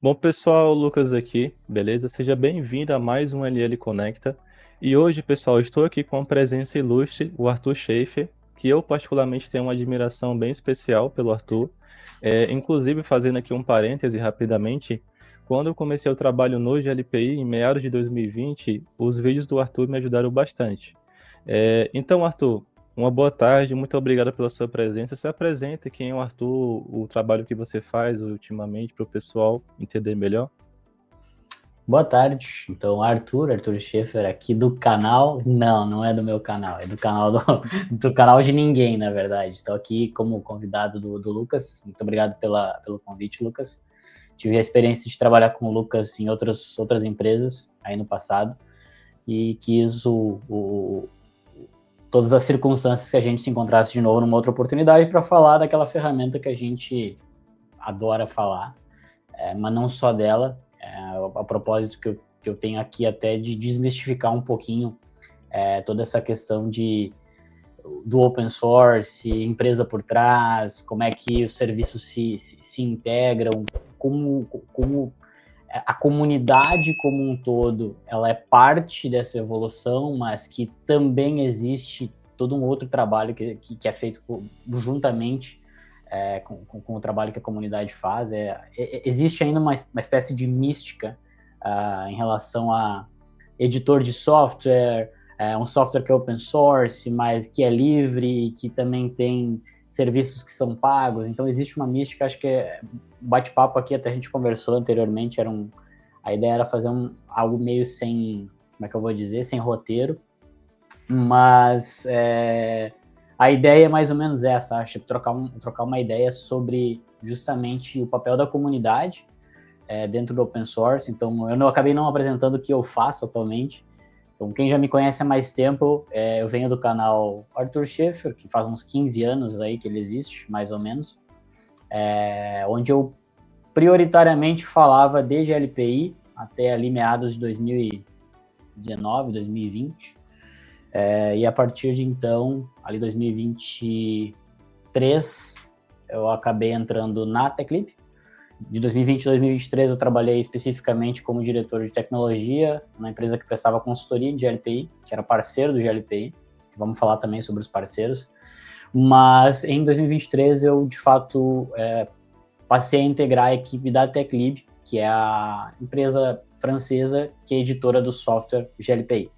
Bom, pessoal, Lucas aqui, beleza? Seja bem-vindo a mais um LL Conecta. E hoje, pessoal, estou aqui com uma presença ilustre, o Arthur Schaefer, que eu particularmente tenho uma admiração bem especial pelo Arthur. Inclusive, fazendo aqui um parêntese rapidamente, quando eu comecei o trabalho no GLPI, em meados de 2020, os vídeos do Arthur me ajudaram bastante. Então, Arthur, uma boa tarde, muito obrigado pela sua presença. Se apresente quem é o Arthur, o trabalho que você faz ultimamente para o pessoal entender melhor. Boa tarde. Então, Arthur Schaefer aqui do canal. Não é do meu canal, é do canal do canal de ninguém, na verdade. Estou aqui como convidado do Lucas. Muito obrigado pelo convite, Lucas. Tive a experiência de trabalhar com o Lucas em outras empresas aí no passado e quis todas as circunstâncias que a gente se encontrasse de novo numa outra oportunidade para falar daquela ferramenta que a gente adora falar, mas não só dela. A propósito que eu tenho aqui até de desmistificar um pouquinho toda essa questão do open source, empresa por trás, como é que os serviços se integram, como a comunidade como um todo, ela é parte dessa evolução, mas que também existe todo um outro trabalho que é feito juntamente com o trabalho que a comunidade faz. Existe ainda uma espécie de mística em relação a editor de software, um software que é open source, mas que é livre, que também tem serviços que são pagos. Então existe uma mística, acho que bate-papo aqui, até a gente conversou anteriormente, a ideia era fazer algo meio sem, como é que eu vou dizer, sem roteiro, mas a ideia é mais ou menos essa, acho, trocar uma ideia sobre justamente o papel da comunidade dentro do open source. Então, eu acabei não apresentando o que eu faço atualmente. Então, quem já me conhece há mais tempo, eu venho do canal Arthur Schaefer, que faz uns 15 anos aí que ele existe, mais ou menos, onde eu prioritariamente falava desde LPI até ali meados de 2019, 2020, e a partir de então, ali 2023, eu acabei entrando na Teclip. De 2020 a 2023 eu trabalhei especificamente como diretor de tecnologia na empresa que prestava consultoria de GLPI, que era parceiro do GLPI. Vamos falar também sobre os parceiros. Mas em 2023 eu, de fato, passei a integrar a equipe da Teclip, que é a empresa francesa que é editora do software GLPI.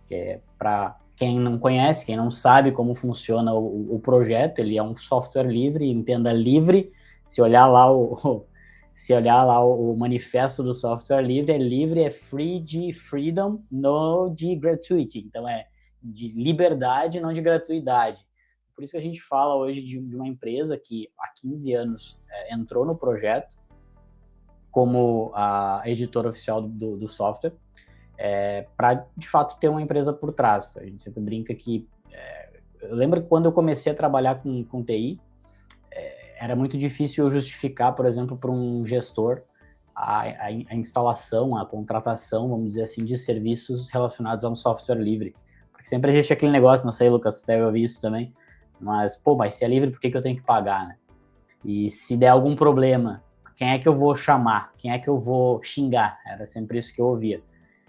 Que é, para quem não conhece, quem não sabe como funciona o projeto, ele é um software livre, entenda livre. Se olhar lá o manifesto do software livre, é free de freedom, no de gratuity. Então é de liberdade, não de gratuidade. Por isso que a gente fala hoje de uma empresa que há 15 anos entrou no projeto como a editora oficial do software, para de fato ter uma empresa por trás. A gente sempre brinca que eu lembro que quando eu comecei a trabalhar com TI, era muito difícil eu justificar, por exemplo, para um gestor a instalação, a contratação, vamos dizer assim, de serviços relacionados a um software livre. Porque sempre existe aquele negócio, não sei, Lucas, você deve ouvir isso também, mas se é livre, por que eu tenho que pagar, né? E se der algum problema, quem é que eu vou chamar? Quem é que eu vou xingar? Era sempre isso que eu ouvia.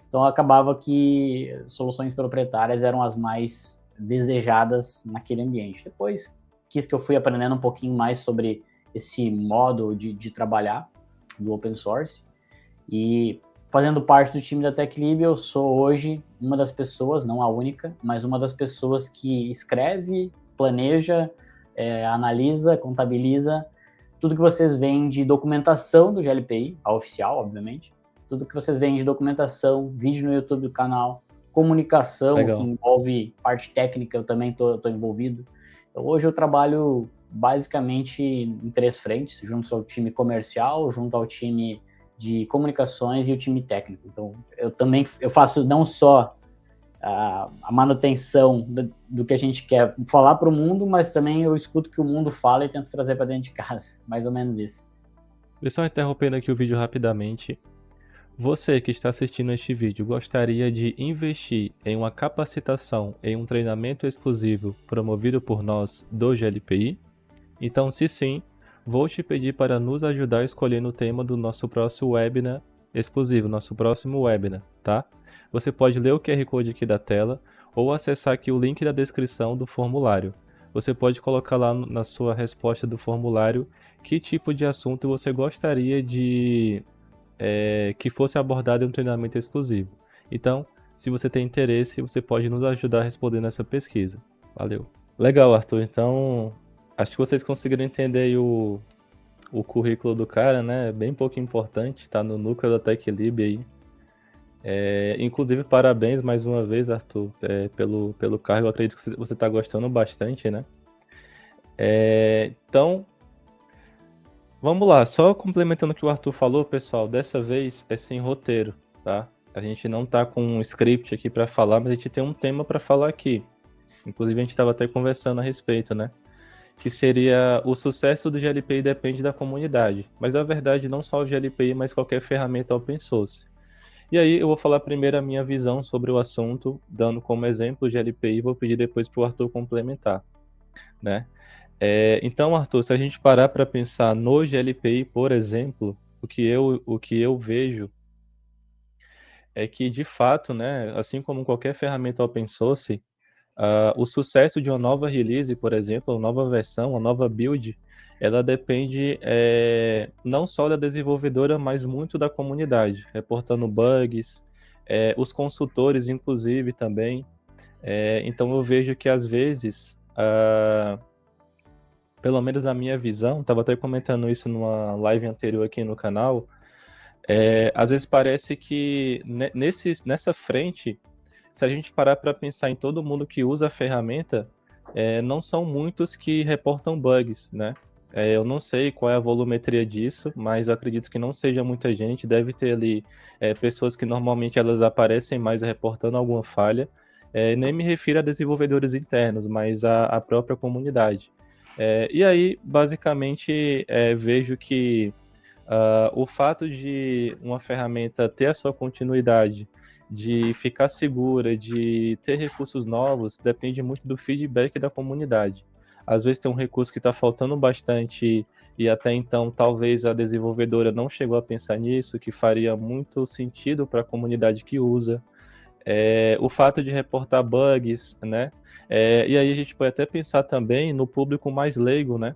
Então acabava que soluções proprietárias eram as mais desejadas naquele ambiente. Depois que eu fui aprendendo um pouquinho mais sobre esse modo de trabalhar do open source, e fazendo parte do time da TechLib, eu sou hoje uma das pessoas, não a única, mas uma das pessoas que escreve, planeja, analisa, contabiliza tudo que vocês veem de documentação do GLPI, a oficial, obviamente, tudo que vocês veem de documentação, vídeo no YouTube do canal, comunicação, Legal. que envolve parte técnica, eu também estou envolvido. Então, hoje eu trabalho basicamente em 3 frentes, junto ao time comercial, junto ao time de comunicações e o time técnico. Então, eu faço não só a manutenção do que a gente quer falar para o mundo, mas também eu escuto o que o mundo fala e tento trazer para dentro de casa. Mais ou menos isso. Pessoal, interrompendo aqui o vídeo rapidamente. Você que está assistindo este vídeo gostaria de investir em uma capacitação, em um treinamento exclusivo promovido por nós do GLPI? Então, se sim, vou te pedir para nos ajudar escolhendo o tema do nosso próximo webinar exclusivo, nosso próximo webinar, tá? Você pode ler o QR Code aqui da tela ou acessar aqui o link da descrição do formulário. Você pode colocar lá na sua resposta do formulário que tipo de assunto você gostaria de que fosse abordado em um treinamento exclusivo. Então, se você tem interesse, você pode nos ajudar respondendo essa pesquisa. Valeu. Legal, Arthur. Então, acho que vocês conseguiram entender aí o currículo do cara, né? Bem pouco importante, está no núcleo da TechLib aí. Inclusive, parabéns mais uma vez, Arthur, pelo cargo. Eu acredito que você está gostando bastante, né? Então, vamos lá. Só complementando o que o Arthur falou, pessoal, dessa vez é sem roteiro, tá? A gente não tá com um script aqui para falar, mas a gente tem um tema para falar aqui. Inclusive, a gente estava até conversando a respeito, né? Que seria o sucesso do GLPI depende da comunidade. Mas, na verdade, não só o GLPI, mas qualquer ferramenta open source. E aí, eu vou falar primeiro a minha visão sobre o assunto, dando como exemplo o GLPI, e vou pedir depois para o Arthur complementar, né? Então, Arthur, se a gente parar para pensar no GLPI, por exemplo, o que eu vejo é que, de fato, né, assim como qualquer ferramenta open source, o sucesso de uma nova release, por exemplo, uma nova versão, uma nova build, ela depende não só da desenvolvedora, mas muito da comunidade, reportando bugs, os consultores, inclusive, também. Então, eu vejo que, às vezes, pelo menos na minha visão, estava até comentando isso numa live anterior aqui no canal, às vezes parece que nessa frente, se a gente parar para pensar em todo mundo que usa a ferramenta, não são muitos que reportam bugs, né? Eu não sei qual é a volumetria disso, mas eu acredito que não seja muita gente. Deve ter ali pessoas que normalmente elas aparecem mais reportando alguma falha. Nem me refiro a desenvolvedores internos, mas a própria comunidade. E aí, basicamente, vejo que o fato de uma ferramenta ter a sua continuidade, de ficar segura, de ter recursos novos, depende muito do feedback da comunidade. Às vezes tem um recurso que está faltando bastante e até então talvez a desenvolvedora não chegou a pensar nisso, que faria muito sentido para a comunidade que usa. O fato de reportar bugs, né? E aí a gente pode até pensar também no público mais leigo, né?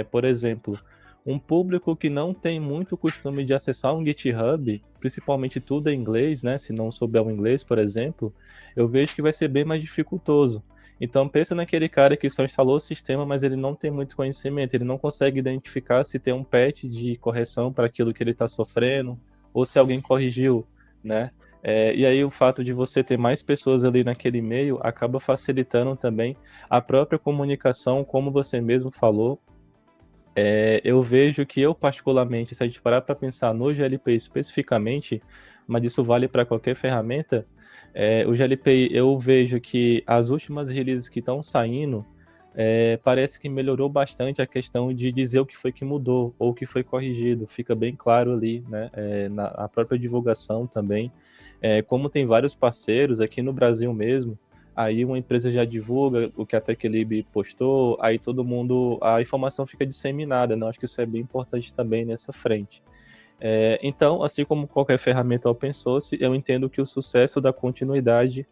Por exemplo, um público que não tem muito costume de acessar um GitHub, principalmente tudo em inglês, né? Se não souber o inglês, por exemplo, eu vejo que vai ser bem mais dificultoso. Então pensa naquele cara que só instalou o sistema, mas ele não tem muito conhecimento, ele não consegue identificar se tem um patch de correção para aquilo que ele está sofrendo, ou se alguém corrigiu, né? E aí o fato de você ter mais pessoas ali naquele meio acaba facilitando também a própria comunicação, como você mesmo falou. Eu vejo que eu particularmente, se a gente parar para pensar no GLPI especificamente, mas isso vale para qualquer ferramenta, o GLPI eu vejo que as últimas releases que estão saindo, parece que melhorou bastante a questão de dizer o que foi que mudou ou o que foi corrigido, fica bem claro ali, né, na própria divulgação também. Como tem vários parceiros aqui no Brasil mesmo, aí uma empresa já divulga o que a TechLib postou, aí todo mundo, a informação fica disseminada, né? Acho que isso é bem importante também nessa frente. Então, assim como qualquer ferramenta open source, eu entendo que o sucesso da continuidade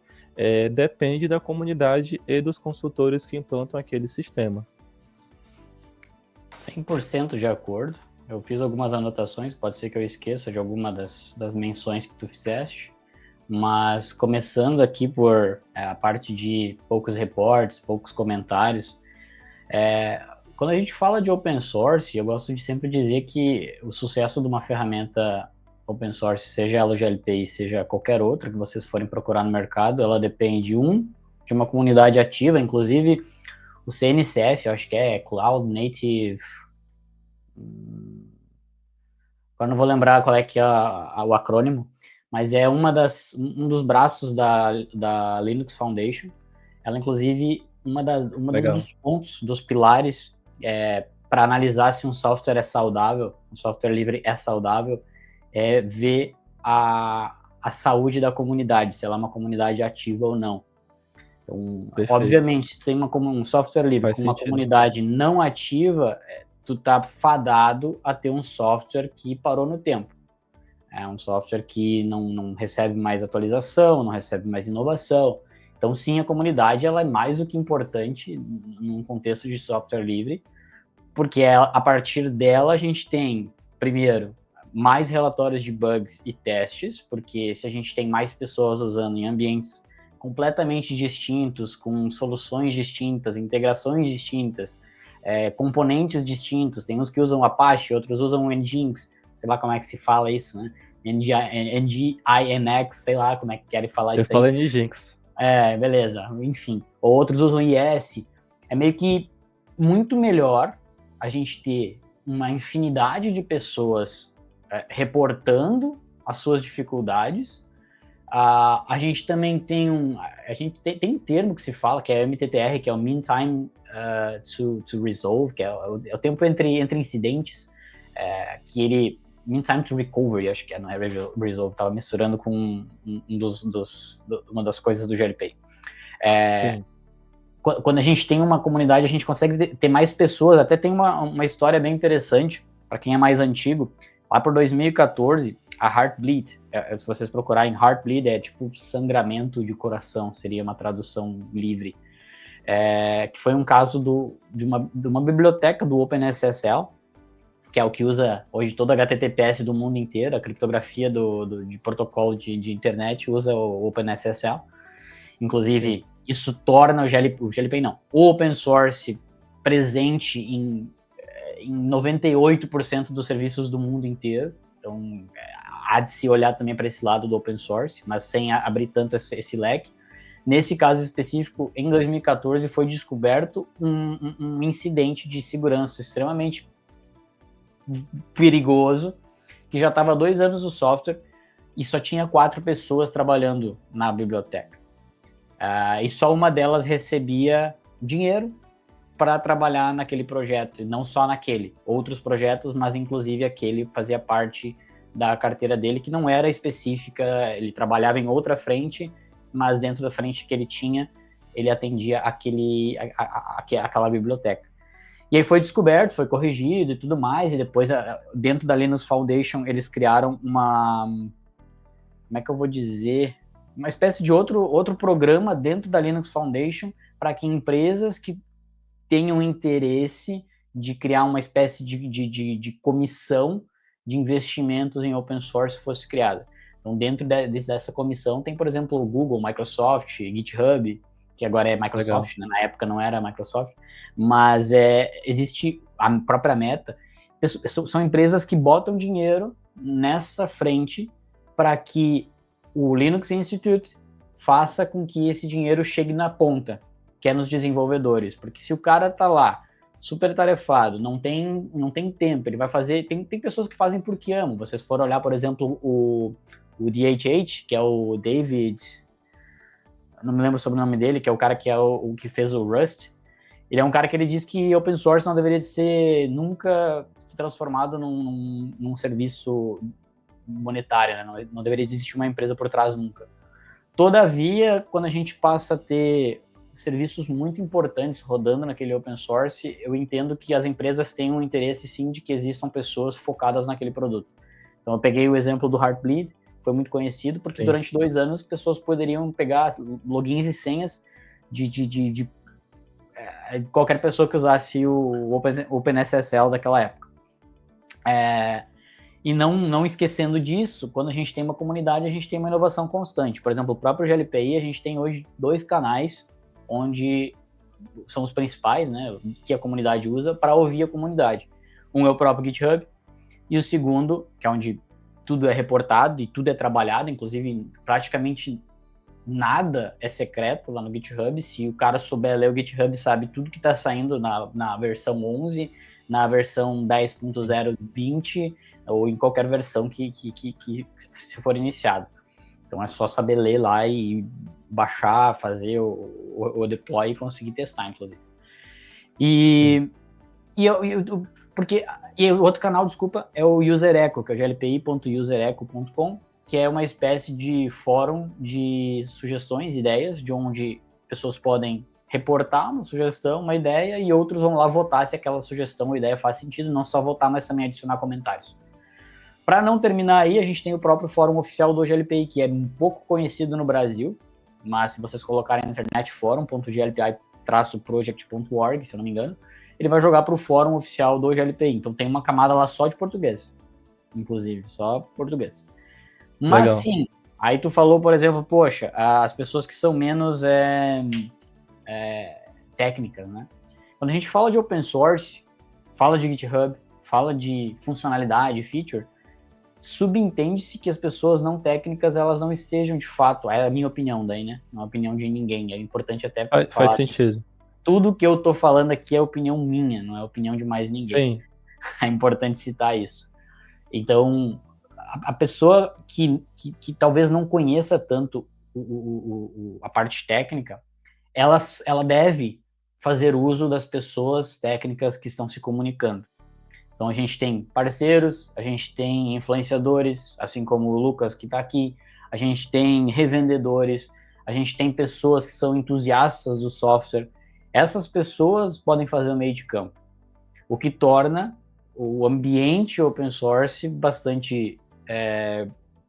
depende da comunidade e dos consultores que implantam aquele sistema. 100% de acordo. Eu fiz algumas anotações, pode ser que eu esqueça de alguma das menções que tu fizeste, mas começando aqui por a parte de poucos reportes, poucos comentários, quando a gente fala de open source, eu gosto de sempre dizer que o sucesso de uma ferramenta open source, seja ela o GLPI, seja qualquer outra que vocês forem procurar no mercado, ela depende, de uma comunidade ativa, inclusive o CNCF, eu acho que é Cloud Native... Agora não vou lembrar qual é que é o acrônimo, mas é um dos braços da Linux Foundation. Ela, inclusive, um dos pontos, dos pilares para analisar se um software é saudável, um software livre é saudável, é ver a saúde da comunidade, se ela é uma comunidade ativa ou não. Então, obviamente, se tem um software livre com uma comunidade não ativa, tu tá fadado a ter um software que parou no tempo. É um software que não recebe mais atualização, não recebe mais inovação. Então, sim, a comunidade ela é mais do que importante num contexto de software livre, porque a partir dela a gente tem, primeiro, mais relatórios de bugs e testes, porque se a gente tem mais pessoas usando em ambientes completamente distintos, com soluções distintas, integrações distintas, componentes distintos, tem uns que usam Apache, outros usam Nginx, sei lá como é que se fala isso, né? Nginx, sei lá como é que querem falar Eu isso aí. falo Nginx. Beleza, enfim. Outros usam IS. É meio que muito melhor a gente ter uma infinidade de pessoas reportando as suas dificuldades. A gente também tem tem um termo que se fala, que é MTTR, que é o Mean Time to Resolve, que é o tempo entre incidentes, que ele... Mean Time to Recovery, acho que não é Resolve, estava misturando com uma das coisas do GLP. Quando a gente tem uma comunidade, a gente consegue ter mais pessoas. Até tem uma história bem interessante, para quem é mais antigo. Lá por 2014, a Heartbleed, se vocês procurarem, Heartbleed é tipo sangramento de coração, seria uma tradução livre. Que foi um caso de uma biblioteca do OpenSSL, que é o que usa hoje todo HTTPS do mundo inteiro, a criptografia de protocolo de internet usa o OpenSSL. Inclusive, isso torna o open source presente em 98% dos serviços do mundo inteiro. Então, há de se olhar também para esse lado do open source, mas sem abrir tanto esse leque. Nesse caso específico, em 2014, foi descoberto um incidente de segurança extremamente perigoso, que já estava há 2 anos no software e só tinha 4 pessoas trabalhando na biblioteca. E só uma delas recebia dinheiro para trabalhar naquele projeto, e não só naquele, outros projetos, mas inclusive aquele fazia parte da carteira dele, que não era específica, ele trabalhava em outra frente, mas dentro da frente que ele tinha, ele atendia aquela biblioteca. E aí foi descoberto, foi corrigido e tudo mais, e depois, dentro da Linux Foundation, eles criaram como é que eu vou dizer, uma espécie de outro programa dentro da Linux Foundation para que empresas que tenham interesse de criar uma espécie de comissão de investimentos em open source fosse criada. Então, dentro dessa comissão tem, por exemplo, o Google, Microsoft, GitHub, que agora é Microsoft, né? Na época não era Microsoft, mas existe a própria Meta. São empresas que botam dinheiro nessa frente para que o Linux Institute faça com que esse dinheiro chegue na ponta, que é nos desenvolvedores. Porque se o cara tá lá, super tarefado, não tem tempo, ele vai fazer... Tem pessoas que fazem porque amam. Vocês foram olhar, por exemplo, o DHH, que é o David... Não me lembro sobre o nome dele, que é o cara que é o que fez o Rust. Ele é um cara que ele diz que open source não deveria ser nunca transformado num serviço monetário, né? Não deveria existir uma empresa por trás nunca. Todavia, quando a gente passa a ter serviços muito importantes rodando naquele open source, eu entendo que as empresas têm um interesse sim de que existam pessoas focadas naquele produto. Então eu peguei o exemplo do Heartbleed, foi muito conhecido, porque durante 2 anos pessoas poderiam pegar logins e senhas de qualquer pessoa que usasse o OpenSSL daquela época. E não esquecendo disso, quando a gente tem uma comunidade, a gente tem uma inovação constante. Por exemplo, o próprio GLPI, a gente tem hoje 2 canais, onde são os principais, né, que a comunidade usa para ouvir a comunidade. Um é o próprio GitHub, e o segundo, que é onde tudo é reportado e tudo é trabalhado, inclusive praticamente nada é secreto lá no GitHub. Se o cara souber ler o GitHub, sabe tudo que está saindo na versão 11, na versão 10.020 ou em qualquer versão que se for iniciado. Então é só saber ler lá e baixar, fazer o deploy e conseguir testar, inclusive. E o outro canal, desculpa, é o UserEcho, que é o glpi.userecho.com, que é uma espécie de fórum de sugestões, ideias, de onde pessoas podem reportar uma sugestão, uma ideia, e outros vão lá votar se aquela sugestão ou ideia faz sentido, não só votar, mas também adicionar comentários. Para não terminar aí, a gente tem o próprio fórum oficial do GLPI, que é um pouco conhecido no Brasil, mas se vocês colocarem na internet forum.glpi-project.org, se eu não me engano, ele vai jogar para o fórum oficial do GLPI. Então tem uma camada lá só de português, inclusive, só português. Mas Legal. sim, aí tu falou, por exemplo, poxa, as pessoas que são menos técnicas, né? Quando a gente fala de open source, fala de GitHub, fala de funcionalidade, feature, subentende-se que as pessoas não técnicas, elas não estejam de fato, é a minha opinião daí, né? Não é a opinião de ninguém, é importante até Faz falar que sentido. tudo que eu tô falando aqui é opinião minha, não é opinião de mais ninguém. Sim. É importante citar isso. Então, a pessoa que talvez não conheça tanto a parte técnica, ela deve fazer uso das pessoas técnicas que estão se comunicando. Então a gente tem parceiros, a gente tem influenciadores, assim como o Lucas que está aqui, a gente tem revendedores, a gente tem pessoas que são entusiastas do software. Essas pessoas podem fazer o meio de campo, o que torna o ambiente open source bastante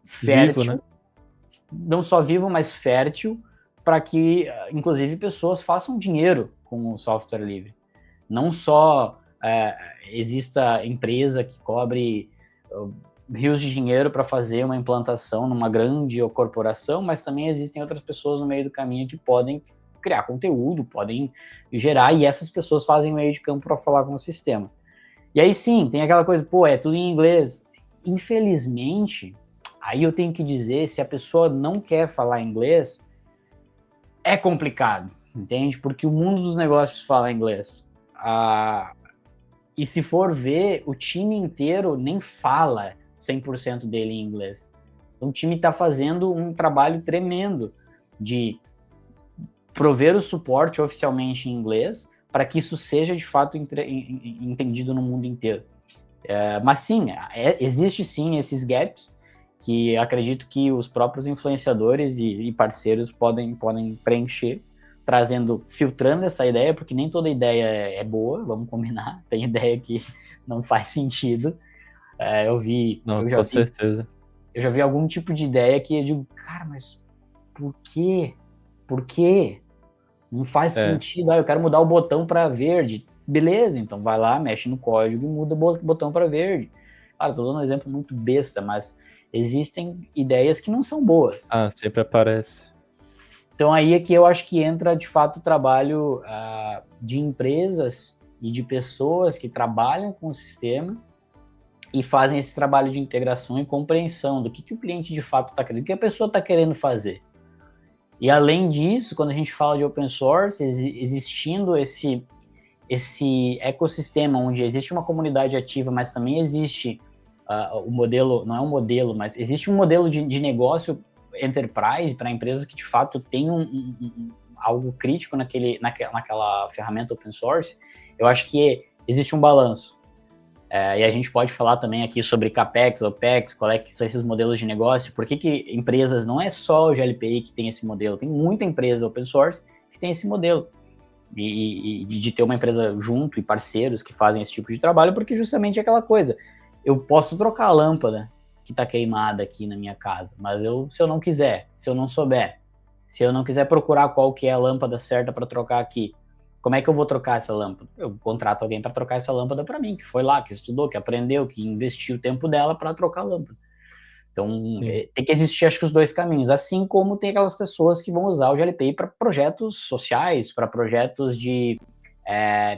fértil, Vivo, né? não só vivo, mas fértil, para que, inclusive, pessoas façam dinheiro com o software livre. Não só exista empresa que cobre rios de dinheiro para fazer uma implantação numa grande corporação, mas também existem outras pessoas no meio do caminho que podem criar conteúdo, podem gerar, e essas pessoas fazem meio de campo para falar com o sistema. E aí sim, tem aquela coisa, pô, é tudo em inglês. Infelizmente, aí eu tenho que dizer, se a pessoa não quer falar inglês, é complicado, entende? Porque o mundo dos negócios fala inglês. E se for ver, o time inteiro nem fala 100% dele em inglês. Então o time está fazendo um trabalho tremendo de prover o suporte oficialmente em inglês para que isso seja de fato entendido no mundo inteiro. Mas sim, existe sim esses gaps que acredito que os próprios influenciadores e parceiros podem preencher, filtrando essa ideia, porque nem toda ideia é boa, vamos combinar, tem ideia que não faz sentido. Eu Não, com certeza. já vi algum tipo de ideia que eu digo, cara, mas por quê? Por quê? Não faz sentido. Eu quero mudar o botão para verde. Beleza, então vai lá, mexe no código e muda o botão para verde. Cara, estou dando um exemplo muito besta, mas existem ideias que não são boas. Sempre aparece. Então aí é que eu acho que entra, de fato, o trabalho de empresas e de pessoas que trabalham com o sistema e fazem esse trabalho de integração e compreensão do que o cliente de fato está querendo, o que a pessoa está querendo fazer. E além disso, quando a gente fala de open source, existindo esse ecossistema onde existe uma comunidade ativa, mas também existe o modelo, não é um modelo, mas existe um modelo de negócio enterprise para empresas que de fato têm algo crítico naquela ferramenta open source. Eu acho que existe um balanço. E a gente pode falar também aqui sobre CAPEX, OPEX, qual é que são esses modelos de negócio, por que empresas, não é só o GLPI que tem esse modelo, tem muita empresa open source que tem esse modelo, e de ter uma empresa junto e parceiros que fazem esse tipo de trabalho, porque justamente é aquela coisa, eu posso trocar a lâmpada que está queimada aqui na minha casa, mas se eu não quiser, se eu não souber, se eu não quiser procurar qual que é a lâmpada certa para trocar aqui, como é que eu vou trocar essa lâmpada? Eu contrato alguém para trocar essa lâmpada para mim, que foi lá, que estudou, que aprendeu, que investiu o tempo dela para trocar a lâmpada. Então, tem que existir, acho que, os dois caminhos. Assim como tem aquelas pessoas que vão usar o GLPI para projetos sociais, para projetos de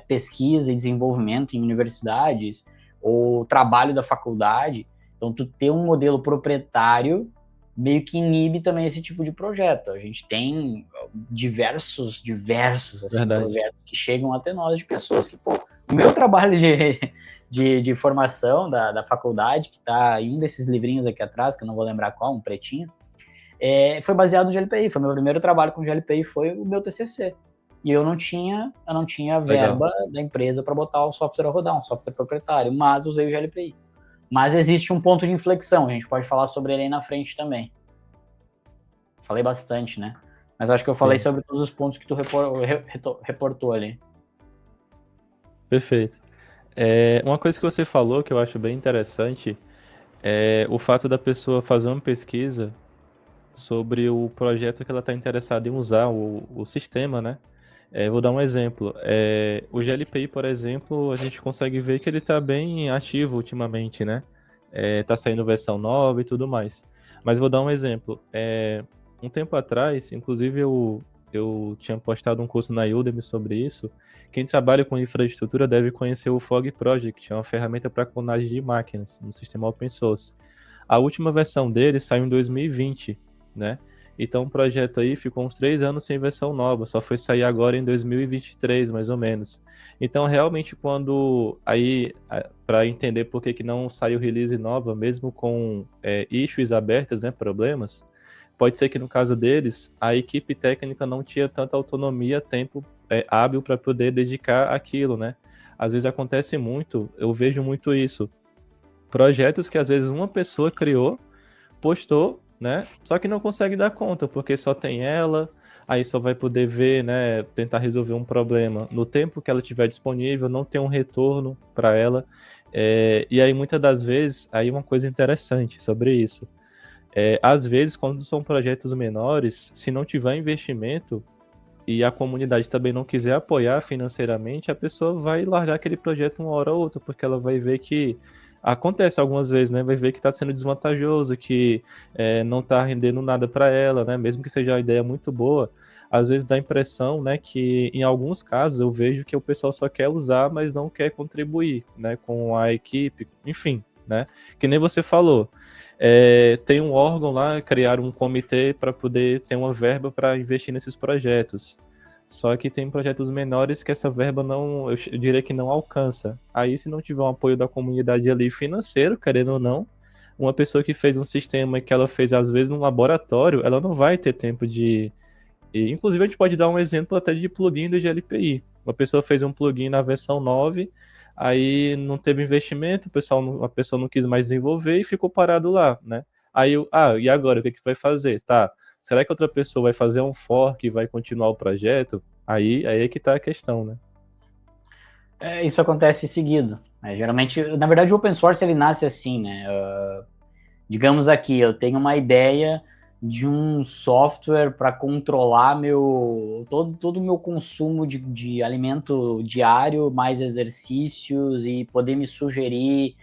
pesquisa e desenvolvimento em universidades, ou trabalho da faculdade. Então, tu ter um modelo proprietário meio que inibe também esse tipo de projeto. A gente tem diversos assim, projetos que chegam até nós de pessoas que, o meu trabalho de formação da faculdade, que está em um desses livrinhos aqui atrás, que eu não vou lembrar qual, um pretinho, foi baseado no GLPI. Foi meu primeiro trabalho com GLPI, foi o meu TCC. E eu não tinha verba da empresa para botar o software a rodar, um software proprietário, mas usei o GLPI. Mas existe um ponto de inflexão, a gente pode falar sobre ele aí na frente também. Falei bastante, né? Mas acho que eu falei Sim, sobre todos os pontos que tu reportou ali. perfeito. Uma coisa que você falou que eu acho bem interessante é o fato da pessoa fazer uma pesquisa sobre o projeto que ela está interessada em usar, o sistema, né? Vou dar um exemplo. O GLPI, por exemplo, a gente consegue ver que ele está bem ativo ultimamente, né? Tá saindo versão nova e tudo mais. Mas vou dar um exemplo. Um tempo atrás, inclusive eu tinha postado um curso na Udemy sobre isso. Quem trabalha com infraestrutura deve conhecer o Fog Project, é uma ferramenta para clonagem de máquinas, no sistema open source. A última versão dele saiu em 2020, né? Então o projeto aí ficou uns 3 anos sem versão nova, só foi sair agora em 2023, mais ou menos. Então realmente quando aí para entender por que, que não saiu release nova, mesmo com issues abertas, né, problemas, pode ser que no caso deles a equipe técnica não tinha tanta autonomia, tempo hábil para poder dedicar aquilo, né? Às vezes acontece muito, eu vejo muito isso. Projetos que às vezes uma pessoa criou, postou, né? Só que não consegue dar conta, porque só tem ela, aí só vai poder ver, né? Tentar resolver um problema no tempo que ela tiver disponível, não tem um retorno para ela. E aí, muitas das vezes, aí uma coisa interessante sobre isso. Às vezes, quando são projetos menores, se não tiver investimento e a comunidade também não quiser apoiar financeiramente, a pessoa vai largar aquele projeto uma hora ou outra, porque ela vai ver que acontece algumas vezes, né? Vai ver que está sendo desvantajoso, que não está rendendo nada para ela, né? Mesmo que seja uma ideia muito boa, às vezes dá a impressão, né, que em alguns casos eu vejo que o pessoal só quer usar, mas não quer contribuir, né, com a equipe, enfim, né? Que nem você falou. Tem um órgão lá, criar um comitê para poder ter uma verba para investir nesses projetos. Só que tem projetos menores que essa verba não, eu diria que não alcança. Aí, se não tiver um apoio da comunidade ali financeiro, querendo ou não, uma pessoa que fez um sistema que ela fez às vezes num laboratório, ela não vai ter tempo de. Inclusive, a gente pode dar um exemplo até de plugin do GLPI. Uma pessoa fez um plugin na versão 9, aí não teve investimento, a pessoa não quis mais desenvolver e ficou parado lá, né? Aí, e agora? O que que vai fazer? Tá, será que outra pessoa vai fazer um fork e vai continuar o projeto? Aí é que tá a questão, né? Isso acontece seguido, né? Geralmente, na verdade, o open source ele nasce assim, né? Digamos aqui, eu tenho uma ideia de um software para controlar todo o meu consumo de alimento diário, mais exercícios e poder me sugerir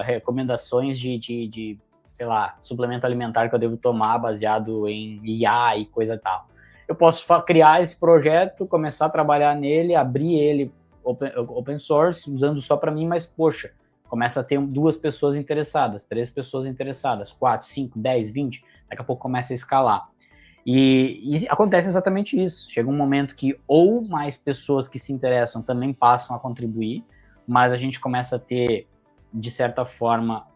recomendações de, sei lá, suplemento alimentar que eu devo tomar baseado em IA e coisa tal. Eu posso criar esse projeto, começar a trabalhar nele, abrir ele open source, usando só para mim, mas, poxa, começa a ter 2 pessoas interessadas, 3 pessoas interessadas, 4, 5, 10, 20, daqui a pouco começa a escalar. E acontece exatamente isso. Chega um momento que ou mais pessoas que se interessam também passam a contribuir, mas a gente começa a ter, de certa forma,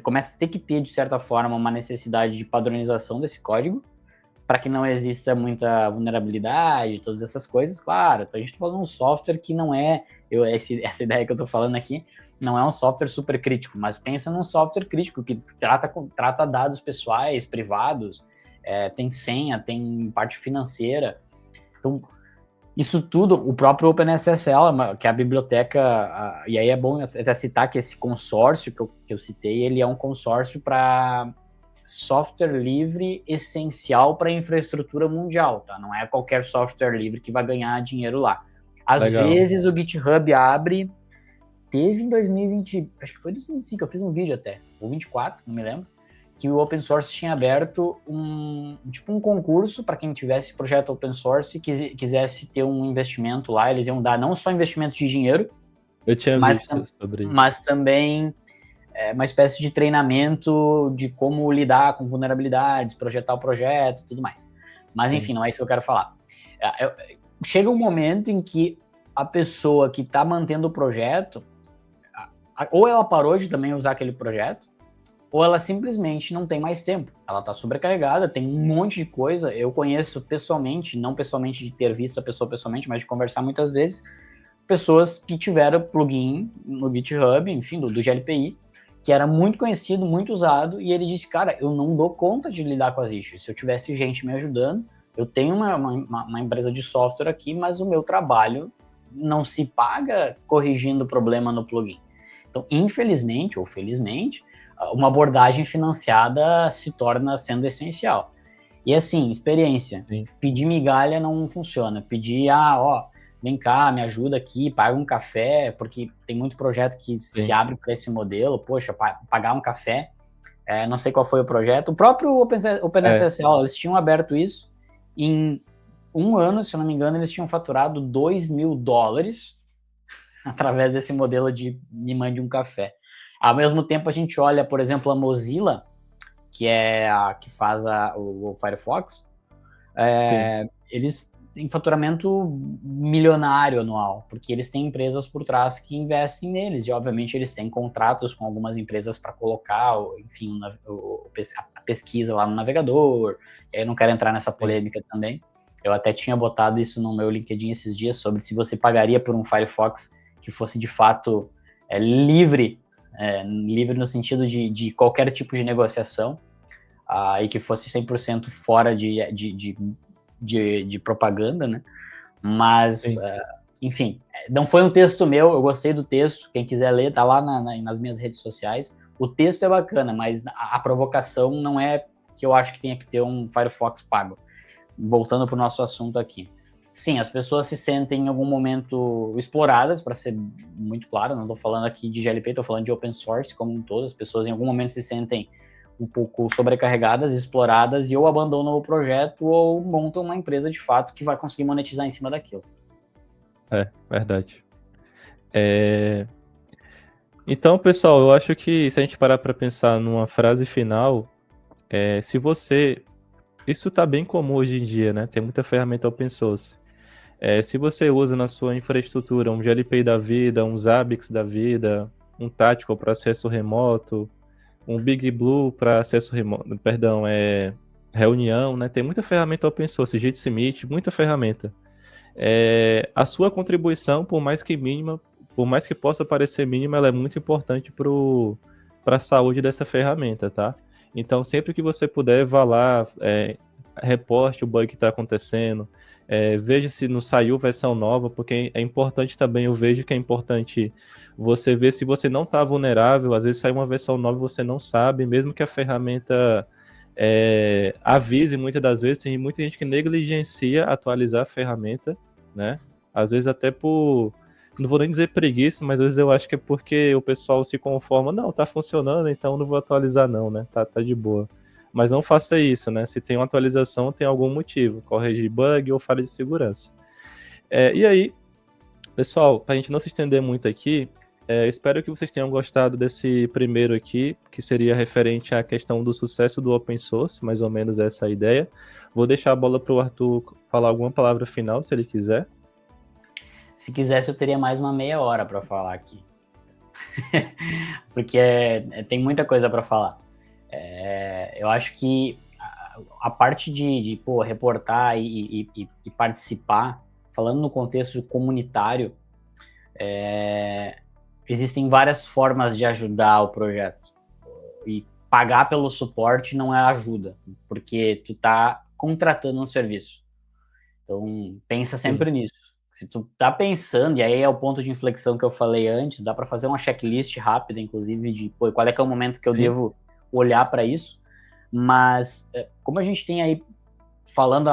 começa a ter que ter, de certa forma, uma necessidade de padronização desse código, para que não exista muita vulnerabilidade, todas essas coisas, claro. Então a gente está falando de um software que não é, essa ideia que eu estou falando aqui, não é um software super crítico, mas pensa num software crítico que trata dados pessoais, privados, tem senha, tem parte financeira. Então, isso tudo, o próprio OpenSSL, que é a biblioteca, e aí é bom até citar que esse consórcio que eu citei, ele é um consórcio para software livre essencial para a infraestrutura mundial, tá? Não é qualquer software livre que vai ganhar dinheiro lá. Às Legal. vezes o GitHub abre, teve em 2020, acho que foi 2025, eu fiz um vídeo até, ou 24, não me lembro, que o open source tinha aberto um concurso para quem tivesse projeto open source e quisesse ter um investimento lá, eles iam dar não só investimento de dinheiro, Eu tinha mas, visto sobre isso. mas também uma espécie de treinamento de como lidar com vulnerabilidades, projetar o projeto, tudo mais. Mas, Sim. enfim, não é isso que eu quero falar. Chega um momento em que a pessoa que está mantendo o projeto, ou ela parou de também usar aquele projeto, ou ela simplesmente não tem mais tempo. Ela está sobrecarregada, tem um monte de coisa. Eu conheço pessoalmente, não pessoalmente de ter visto a pessoa pessoalmente, mas de conversar muitas vezes, pessoas que tiveram plugin no GitHub, enfim, do GLPI, que era muito conhecido, muito usado, e ele disse, cara, eu não dou conta de lidar com as issues. Se eu tivesse gente me ajudando, eu tenho uma empresa de software aqui, mas o meu trabalho não se paga corrigindo o problema no plugin. Então, infelizmente ou felizmente, uma abordagem financiada se torna sendo essencial. E assim, experiência. Sim. Pedir migalha não funciona. Pedir, vem cá, me ajuda aqui, paga um café, porque tem muito projeto que se abre para esse modelo. Poxa, pagar um café, não sei qual foi o projeto. O próprio OpenSSL, eles tinham aberto isso. Em um ano, se eu não me engano, eles tinham faturado $2.000 através desse modelo de me mande um café. Ao mesmo tempo, a gente olha, por exemplo, a Mozilla, que é a que faz o Firefox, eles têm faturamento milionário anual, porque eles têm empresas por trás que investem neles, e obviamente eles têm contratos com algumas empresas para colocar, enfim, a pesquisa lá no navegador. Eu não quero entrar nessa polêmica também. Eu até tinha botado isso no meu LinkedIn esses dias, sobre se você pagaria por um Firefox que fosse de fato livre no sentido de qualquer tipo de negociação, e que fosse 100% fora de propaganda, né? Mas, enfim, não foi um texto meu, eu gostei do texto, quem quiser ler, tá lá nas minhas redes sociais. O texto é bacana, mas a provocação não é que eu acho que tenha que ter um Firefox pago. Voltando para o nosso assunto aqui. Sim, as pessoas se sentem em algum momento exploradas, para ser muito claro, não estou falando aqui de GLP, estou falando de open source como um todo. As pessoas em algum momento se sentem um pouco sobrecarregadas, exploradas, e ou abandonam o projeto ou montam uma empresa de fato que vai conseguir monetizar em cima daquilo. Verdade. Então, pessoal, eu acho que se a gente parar para pensar numa frase final, se você... Isso está bem comum hoje em dia, né? Tem muita ferramenta open source. Se você usa na sua infraestrutura um GLPI da vida, um Zabbix da vida, um Tactical para acesso remoto, um Big Blue para acesso remoto, reunião, né? Tem muita ferramenta open source, Jitsi, muita ferramenta. A sua contribuição, por mais que mínima, por mais que possa parecer mínima, ela é muito importante para a saúde dessa ferramenta, tá? Então, sempre que você puder, vá lá, reporte o bug que está acontecendo, veja se não saiu versão nova, porque é importante também, eu vejo que é importante você ver se você não está vulnerável. Às vezes sai uma versão nova e você não sabe, mesmo que a ferramenta avise. Muitas das vezes tem muita gente que negligencia atualizar a ferramenta, né? Às vezes até por... Não vou nem dizer preguiça, mas às vezes eu acho que é porque o pessoal se conforma, não, tá funcionando, então não vou atualizar não, né? Tá de boa. Mas não faça isso, né? Se tem uma atualização, tem algum motivo. Corrigir bug ou falha de segurança. E aí, pessoal, pra gente não se estender muito aqui, espero que vocês tenham gostado desse primeiro aqui, que seria referente à questão do sucesso do open source, mais ou menos essa a ideia. Vou deixar a bola pro Arthur falar alguma palavra final, se ele quiser. Se quisesse, eu teria mais uma meia hora para falar aqui. Porque tem muita coisa para falar. Eu acho que a parte de reportar e participar, falando no contexto comunitário, existem várias formas de ajudar o projeto. E pagar pelo suporte não é ajuda, porque tu tá contratando um serviço. Então, pensa sempre nisso. Se tu tá pensando, e aí é o ponto de inflexão que eu falei antes, dá para fazer uma checklist rápida, inclusive, de qual é que é o momento que eu devo olhar para isso. Mas, como a gente tem aí, falando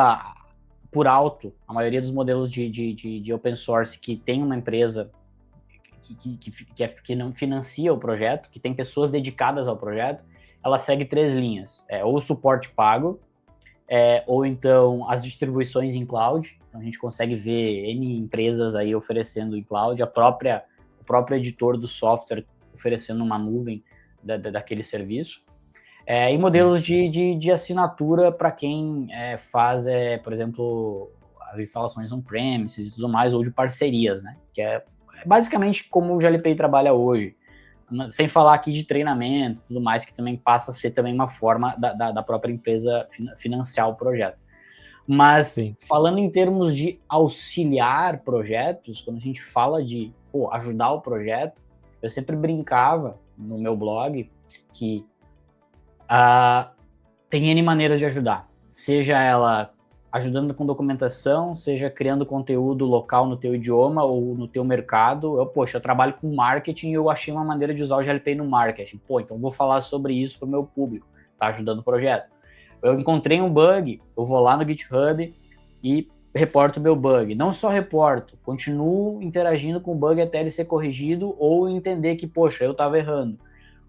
por alto, a maioria dos modelos de open source que tem uma empresa que não financia o projeto, que tem pessoas dedicadas ao projeto, ela segue 3 linhas. Ou o suporte pago, ou então as distribuições em cloud. Então a gente consegue ver N empresas aí oferecendo em cloud, o próprio editor do software oferecendo uma nuvem daquele serviço. E modelos de assinatura para quem faz, por exemplo, as instalações on-premises e tudo mais, ou de parcerias, né? Que é basicamente como o GLPI trabalha hoje. Sem falar aqui de treinamento e tudo mais, que também passa a ser também uma forma da própria empresa financiar o projeto. Mas, falando em termos de auxiliar projetos, quando a gente fala de ajudar o projeto, eu sempre brincava no meu blog que tem N maneiras de ajudar. Seja ela ajudando com documentação, seja criando conteúdo local no teu idioma ou no teu mercado. Eu trabalho com marketing e eu achei uma maneira de usar o GLPI no marketing. Então vou falar sobre isso para o meu público, tá ajudando o projeto. Eu encontrei um bug, eu vou lá no GitHub e reporto o meu bug. Não só reporto, continuo interagindo com o bug até ele ser corrigido ou entender que, eu estava errando.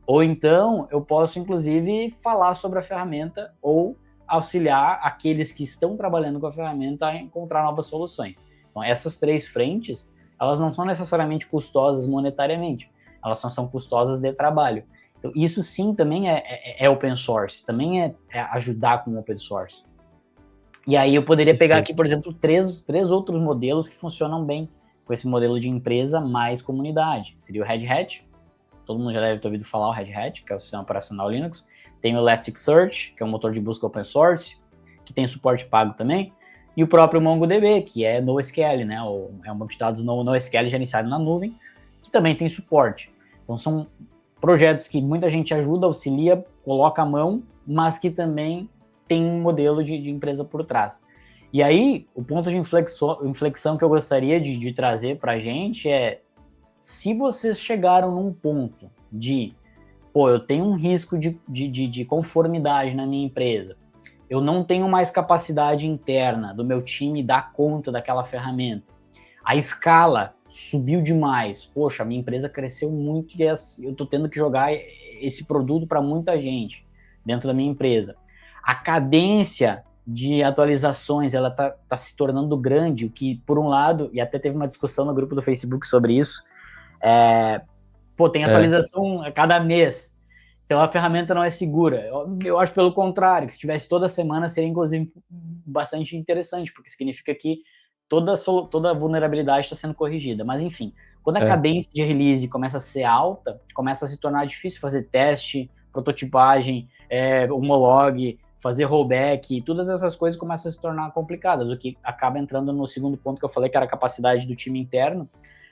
Ou então, eu posso, inclusive, falar sobre a ferramenta ou auxiliar aqueles que estão trabalhando com a ferramenta a encontrar novas soluções. Então, essas 3 frentes, elas não são necessariamente custosas monetariamente, elas são custosas de trabalho. Então, isso sim também é open source, também é ajudar com o open source. E aí eu poderia pegar aqui, por exemplo, três outros modelos que funcionam bem com esse modelo de empresa mais comunidade. Seria o Red Hat, todo mundo já deve ter ouvido falar o Red Hat, que é o sistema operacional Linux. Tem o Elasticsearch, que é um motor de busca open source, que tem suporte pago também. E o próprio MongoDB, que é NoSQL, né? É um banco de dados NoSQL gerenciado na nuvem, que também tem suporte. Então são projetos que muita gente ajuda, auxilia, coloca a mão, mas que também tem um modelo de empresa por trás. E aí, o ponto de inflexão que eu gostaria de trazer para a gente é: se vocês chegaram num ponto de, eu tenho um risco de conformidade na minha empresa, eu não tenho mais capacidade interna do meu time dar conta daquela ferramenta, a escala subiu demais, a minha empresa cresceu muito e eu estou tendo que jogar esse produto para muita gente dentro da minha empresa. A cadência de atualizações, ela tá se tornando grande, o que, por um lado, e até teve uma discussão no grupo do Facebook sobre isso, tem atualização a cada mês, então a ferramenta não é segura. Eu acho pelo contrário, que se tivesse toda semana seria, inclusive, bastante interessante, porque significa que toda a vulnerabilidade está sendo corrigida. Mas, enfim, quando a cadência de release começa a ser alta, começa a se tornar difícil fazer teste, prototipagem, homolog, fazer rollback, todas essas coisas começam a se tornar complicadas, o que acaba entrando no segundo ponto que eu falei, que era a capacidade do time interno.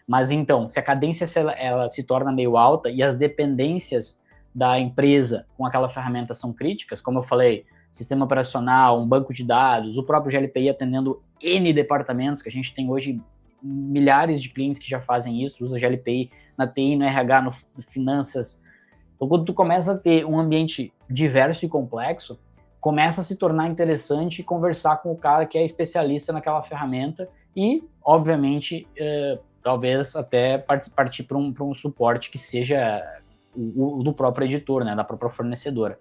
Mas então, se a cadência ela se torna meio alta e as dependências da empresa com aquela ferramenta são críticas, como eu falei, sistema operacional, um banco de dados, o próprio GLPI atendendo N departamentos, que a gente tem hoje milhares de clientes que já fazem isso, usa GLPI na TI, no RH, no finanças. Então, quando tu começa a ter um ambiente diverso e complexo, começa a se tornar interessante conversar com o cara que é especialista naquela ferramenta e, obviamente, talvez até partir para um suporte que seja o do próprio editor, né, da própria fornecedora.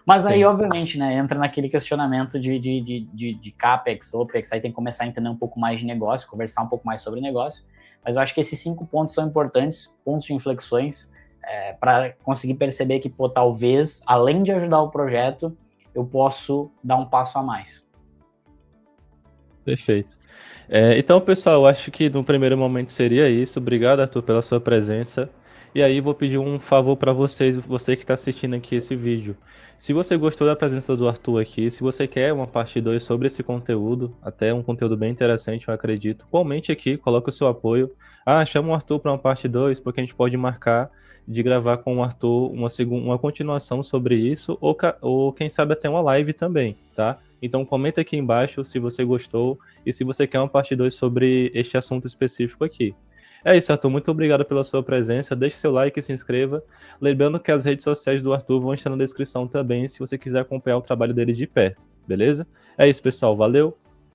Mas aí, obviamente, né, entra naquele questionamento de CAPEX, OPEX, aí tem que começar a entender um pouco mais de negócio, conversar um pouco mais sobre negócio, mas eu acho que esses 5 pontos são importantes, pontos de inflexões, para conseguir perceber que, talvez, além de ajudar o projeto, eu posso dar um passo a mais. Perfeito. Então, pessoal, eu acho que no primeiro momento seria isso. Obrigado, Arthur, pela sua presença. E aí, vou pedir um favor para vocês, você que está assistindo aqui esse vídeo. Se você gostou da presença do Arthur aqui, se você quer uma parte 2 sobre esse conteúdo, até um conteúdo bem interessante, eu acredito, comente aqui, coloque o seu apoio. Chama o Arthur para uma parte 2, porque a gente pode marcar de gravar com o Arthur uma continuação sobre isso, ou quem sabe até uma live também, tá? Então comenta aqui embaixo se você gostou e se você quer uma parte 2 sobre este assunto específico aqui. É isso, Arthur. Muito obrigado pela sua presença. Deixe seu like e se inscreva. Lembrando que as redes sociais do Arthur vão estar na descrição também, se você quiser acompanhar o trabalho dele de perto, beleza? É isso, pessoal. Valeu!